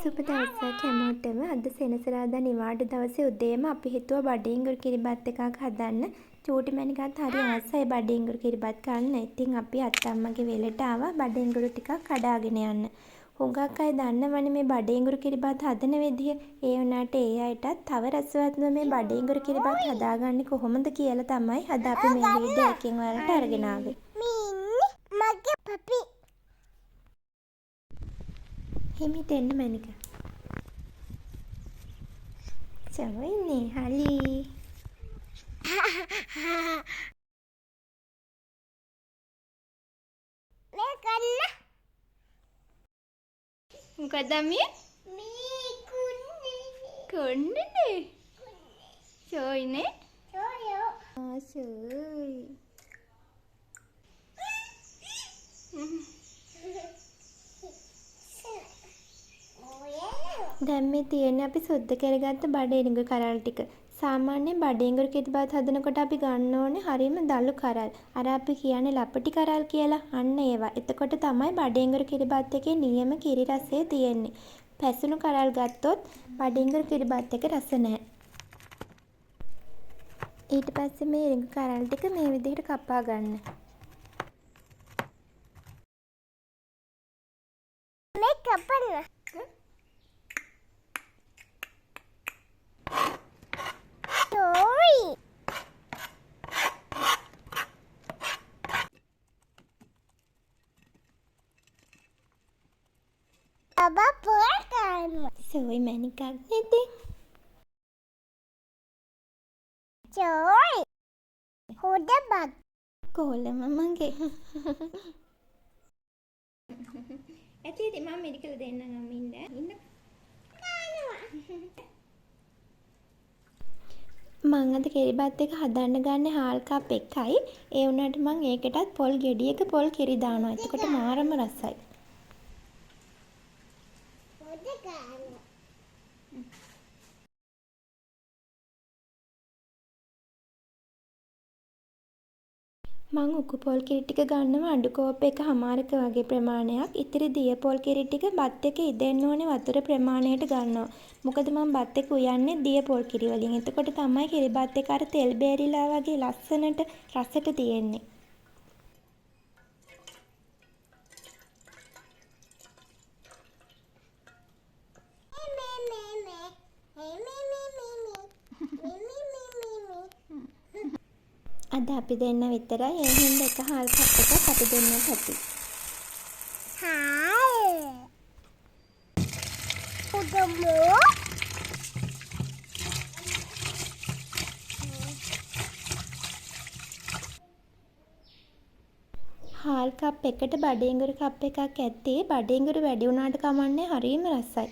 සුබ දවසක් හැමෝටම. අද සෙනසුරාදා නිවාඩු දවසේ උදේම අපි හිතුවා බඩින්ගුරු කිරිබත් එකක් හදන්න. චූටි මැණිකත් හරි ආසයි බඩින්ගුරු කිරිබත් කන්න. ඉතින් අපි අත්තම්මගේ වෙලට ආවා බඩින්ගුරු ටිකක් කඩාගෙන යන්න. හුඟක් අය දන්නවනේ මේ බඩින්ගුරු කිරිබත් හදන විදිය. ඒ වුණාට ඒ අයටත් තව රසවත්ව මේ බඩින්ගුරු කිරිබත් හදාගන්නේ කොහොමද කියලා තමයි අද අපි මේ වීඩියෝ එකෙන් ඔයාලට අරගෙන ආවේ. මගේ පපි හිමිට එන්න මැනික. චවයිනේ හලි. මේ කන්න. මොකද මේ? මේ කුන්නේ. කුන්නේ. සෝයිනේ. සෝයෝ. සෝයි. දැන් මේ තියෙන්නේ අපි සුද්ධ කරගත්ත බඩේනිඟු කරල් ටික. සාමාන්‍යයෙන් බඩේනිඟු කිරිබත් හදනකොට අපි ගන්න ඕනේ හරියම දළු කරල්. අර අපි කියන්නේ ලපටි කරල් කියලා. අන්න ඒවා. එතකොට තමයි බඩේනිඟු කිරිබත් එකේ නියම කිරි රසය තියෙන්නේ. පැසුණු කරල් ගත්තොත් බඩේනිඟු කිරිබත් එක රස නැහැ. ඊට පස්සේ මේ ඉඟු කරල් ටික මේ විදිහට කපා ගන්න. මේ කපන්න. Baba pulang. Soy manikak niti. Soy. Udah bag. Kola mamangke. Eti mama medikal denna ngaminda. Inna. මං අද කිරිබත් එක හදන්න ගන්නේ හාල් කප් එකයි. ඒ වුණාට මං ඒකටත් පොල් ගෙඩියක පොල් කිරි දානවා. එතකොට මාරම රසයි. මං උකු පොල් කිරි ටික ගන්නවා අඩු කෝප් එකමාරක වගේ ප්‍රමාණයක්. ඉතිරි දිය පොල් කිරි ටික බත් එකේ ඉදෙන්න ඕනේ වතුර ප්‍රමාණයට ගන්නවා. මොකද මම බත් එක උයන්නේ දිය පොල් කිරි වලින්. එතකොට තමයි කිරිබත් එක අර තෙල් බේරිලා වගේ ලස්සනට රසට තියෙන්නේ. අද අපි දෙන්න විතරයි. ඒ හින්දා එක හාල් කප් එකක් අපි දෙන්නත් ඇති. හාල්. උදමෝ. හාල් කප් එකට බඩේංගුරු කප් එකක් ඇත්තේ. බඩේංගුරු වැඩි වුණාට කමන්නේ හරියම රසයි.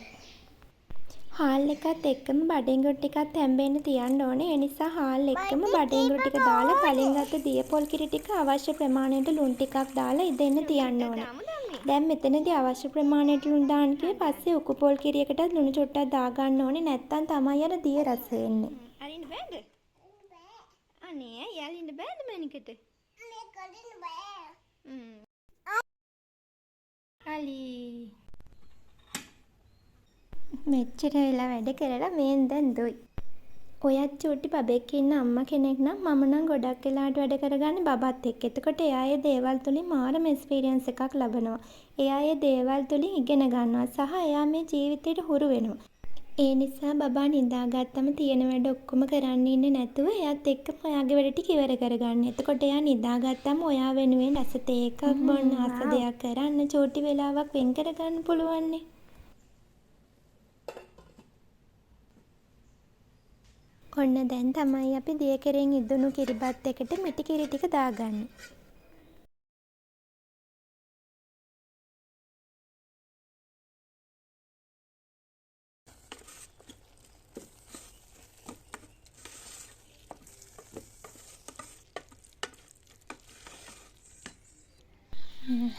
හාල් එකත් එක්කම බඩේංගුරු ටිකත් හැම්බෙන්න තියන්න ඕනේ. ඒ නිසා හාල් එක්කම බඩේංගුරු ටික දාලා කලින් ගත්ත දිය පොල් කිරි ටික අවශ්‍ය ප්‍රමාණයට ලුණු ටිකක් දාලා ඉදෙන්න තියන්න ඕනේ. දැන් මෙතනදී අවශ්‍ය ප්‍රමාණයට ලුණු දාන්න කිව්වේ පස්සේ උකු පොල් කිරියකටත් ලුණු චුට්ටක් දා ගන්න ඕනේ. නැත්තම් තමයි අර දිය රස එන්නේ. අරින්න බෑද? අනේ යාලින්න බෑද මැනිකට? අනේ කලින් බෑ. අලි මෙච්චර වෙලා වැඩ කරලා මේන් දැන් දොයි. ඔයත් චූටි බබෙක් ඉන්න අම්මා කෙනෙක් නම් මම නම් ගොඩක් වෙලාවට වැඩ කරගන්නේ බබත් එක්ක. එතකොට එයාගේ දේවල් තුලින් මාරම එක්ස්පීරියන්ස් එකක් ලබනවා. එයාගේ දේවල් තුලින් ඉගෙන ගන්නවා සහ එයා මේ ජීවිතේට හුරු වෙනවා. ඒ නිසා බබා නිදාගත්තම තියෙන වැඩ ඔක්කොම කරන්න ඉන්නේ නැතුව එයාත් එක්කම ඔයාගේ වැඩ ටික ඉවර කරගන්න. එතකොට එයා නිදාගත්තම ඔයා වෙනුවෙන් රස තේ එකක් බොන්න ආස දෙයක් කරන්න චූටි වෙලාවක් වෙන් කරගන්න පුළුවන් නේ. ඔන්න දැන් තමයි අපි දිය කෙරෙන් ඉදුණු කිරිබත් එකට මිටි කිරි ටික දාගන්නේ.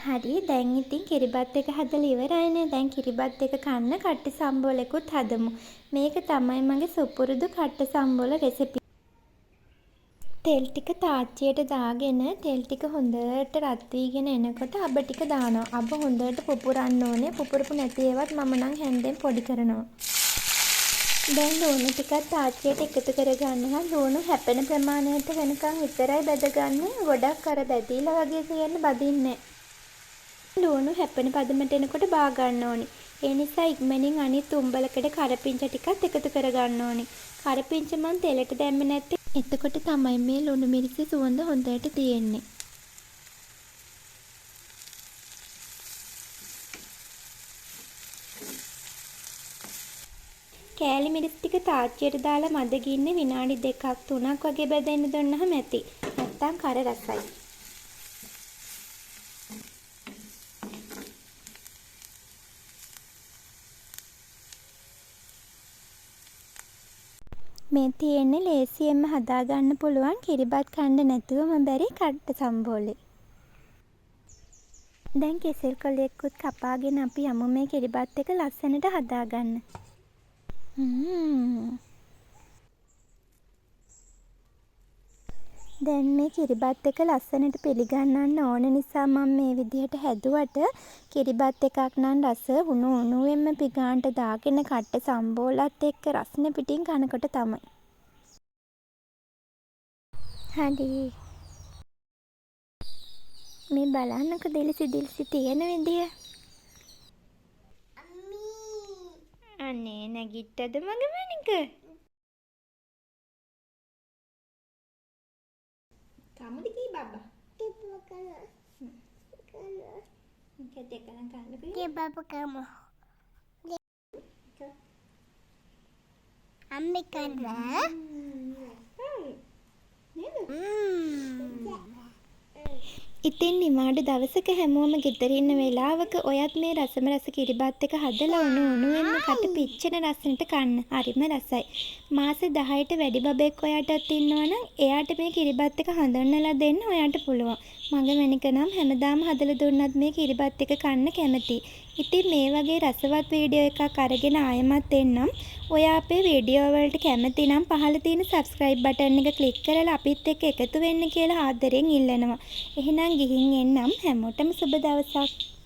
හරි දැන් ඉතින් කිරිබත් එක හදලා ඉවරයිනේ. දැන් කිරිබත් එක කන්න කට්ටි සම්බෝලෙකුත් හදමු. මේක තමයි මගේ සුපුරුදු කට්ට සම්බෝල රෙසිපි. තෙල් ටික තාච්චියට දාගෙන තෙල් ටික හොඳට රත් වීගෙන එනකොට අබ ටික දානවා. අබ හොඳට පුපුරන්න ඕනේ. පුපුරපු නැති ඒවත් මම නම් හැන්දෙන් පොඩි කරනවා. දැන් ලුණු ටිකක් තාච්චියට එකතු කරගන්නවා. ලුණු හැපෙන ප්‍රමාණයට වෙනකන් විතරයි බැදගන්නේ. ගොඩක් අර බැදීලා වගේ තියෙන්න බදින්නේ නැහැ. ලුණු හැපෙන පදමට එනකොට බා ගන්න ඕනි. ඒ නිසා ඉක්මනින් අනිත් උම්බලකඩ කරපිංච ටිකත් එකතු කරගන්න ඕනි. කරපිංච මන් තෙලට දැම්මේ නැත්තේ. එතකොට තමයි මේ ලුණු මිරිස් සුවඳ හොඳට තියෙන්නේ. කෑලි මිරිස් ටික තාච්චියට දාලා මද ගින්නේ විනාඩි 2ක් 3ක් වගේ බැදෙන්න දුන්නාම ඇති. නැත්තම් කර රසයි. මේ තියෙන්නේ ලේසියෙන්ම හදාගන්න පුළුවන් කිරිබත් කන්න නැතුවම බැරි කට්ට සම්බෝලේ. දැන් කෙසෙල් කොලයකුත් කපාගෙන අපි යමු මේ කිරිබත් එක ලස්සනට හදාගන්න. දැන් මේ කිරිබත් එක ලස්සනට පිළිගන්නන්න ඕන නිසා මම මේ විදිහට හැදුවට කිරිබත් එකක් නම් රස උණු උණුවෙන්ම පිගාන්ට දාගෙන කට්ට සම්බෝලත් එක්ක රස්නේ පිටින් කනකොට තමයි. හරි. මේ බලන්නකෝ දිලිසි තියෙන විදිය. අනේ නැගිට්ටද මගේ මණික? Kamu di kiri baba? Ibu kamu. Kita kan Dia bapa kamu. Ambil kana. ඉතින් නිමාඩ දවසක හැමෝම ගෙදර ඉන්න වෙලාවක ඔයත් මේ රසම රස කිරිබත් එක හදලා උණු උණුවෙන්ම කට පිච්චෙන රසනට කන්න. හරිම රසයි. මාස 10ට වැඩි බබෙක් ඔයාටත් ඉන්නවනම් එයාට මේ කිරිබත් එක හදන්නලා දෙන්න ඔයාට පුළුවන්. මගේ මැනික නම් හැමදාම හදලා දුන්නත් මේ කිරිබත් එක කන්න කැමතියි. ඉතින් මේ වගේ රසවත් වීඩියෝ එකක් අරගෙන ආයෙමත් එන්නම්. ඔයා අපේ වීඩියෝ වලට කැමති නම් පහළ තියෙන subscribe button එක click කරලා අපිත් එක්ක එකතු වෙන්න කියලා ආදරෙන් ඉල්ලනවා. එහෙනම් ගිහින් එන්නම්. හැමෝටම සුබ දවසක්.